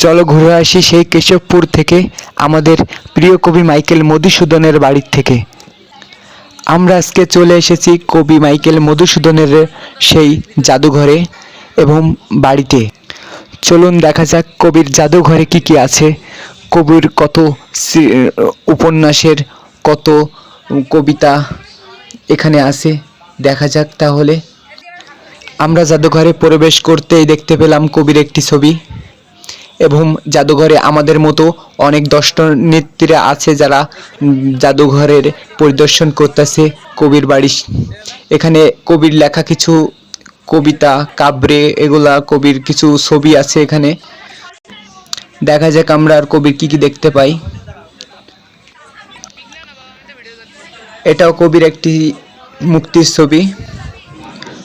চলো ঘুরে আসি সেই কেশবপুর থেকে, আমাদের প্রিয় কবি মাইকেল মধুসূদনের বাড়ির থেকে। আমরা আজকে চলে এসেছি কবি মাইকেল মধুসূদনের সেই জাদুঘরে এবং বাড়িতে। চলুন দেখা যাক কবির জাদুঘরে কি কি আছে, কবির কত উপন্যাসের কত কবিতা এখানে আছে। দেখা যাক তাহলে। আমরা জাদুঘরে প্রবেশ করতেই দেখতে পেলাম কবির একটি ছবি, এবং জাদুঘরে আমাদের মতো অনেক দর্শনার্থীরা আছে যারা জাদুঘরের পরিদর্শন করতেছে কবির বাড়ি। এখানে কবির লেখা কিছু কবিতা, কাব্রে, এগুলা কবির কিছু ছবি আছে এখানে। দেখা যাক আমরা আর কবির কি কি দেখতে পাই। এটাও কবির একটি মুক্তির ছবি।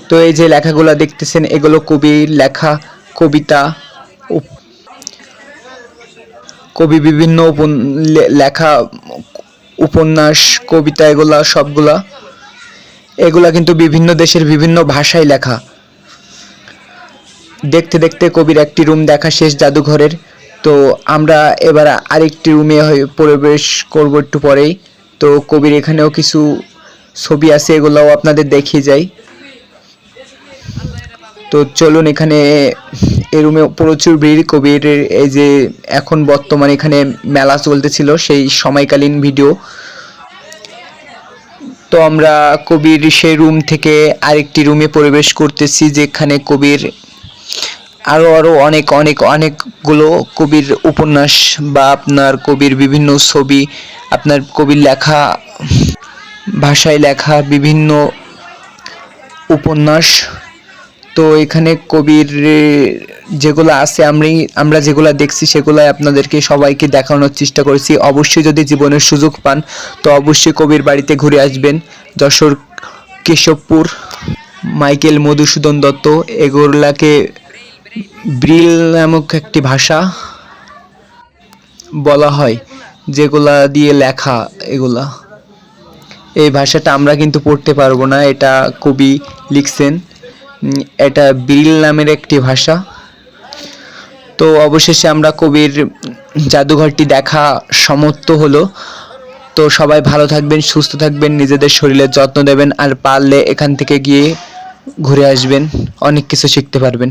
তো এই যে লেখাগুলো দেখতেছেন, এগুলো কবির লেখা কবিতা। কবি বিভিন্ন লেখা উপন্যাস, কবিতা, এগুলা কিন্তু বিভিন্ন দেশের বিভিন্ন ভাষায় লেখা। দেখতে দেখতে কবির একটি রুম দেখা শেষ জাদুঘরের। তো আমরা এবার আরেকটি রুমে প্রবেশ করব একটু পরেই। তো কবির এখানেও কিছু ছবি আছে, এগুলোও আপনাদের দেখিয়ে যাই। তো চলুন, এখানে এই রুমে প্রচুর ভিড়। কবির এই যে এখন বর্তমানে এখানে মেলা চলতেছিল, সেই সময়কালীন ভিডিও। তো আমরা কবির সেই রুম থেকে আরেকটি রুমে প্রবেশ করতেছি, যেখানে কবির আরো অনেকগুলো কবির উপন্যাস বা আপনার কবির বিভিন্ন ছবি, আপনার কবির লেখা ভাষায় লেখা বিভিন্ন উপন্যাস। তো এখানে কবির যেগুলো আছে, আমরা যেগুলো দেখছি সেগুলাই আপনাদেরকে সবাইকে দেখানোর চেষ্টা করেছি। অবশ্যই যদি জীবনের সুযোগ পান তো অবশ্যই কবির বাড়িতে ঘুরে আসবেন। যশোর কেশবপুর, মাইকেল মধুসূদন দত্ত, এগুলাকে ব্রিল নামক একটি ভাষা বলা হয়, যেগুলা দিয়ে লেখা। এই ভাষাটা আমরা কিন্তু পড়তে পারবো না, এটা কবি লিখছেন। এটা ব্রিল নামের একটি ভাষা। তো অবশেষে আমরা কবির জাদুঘরটি দেখা সমাপ্ত হলো। তো সবাই ভালো থাকবেন, সুস্থ থাকবেন, নিজেদের শরীরের যত্ন নেবেন, আর পারলে এখান থেকে গিয়ে ঘুরে আসবেন, অনেক কিছু শিখতে পারবেন।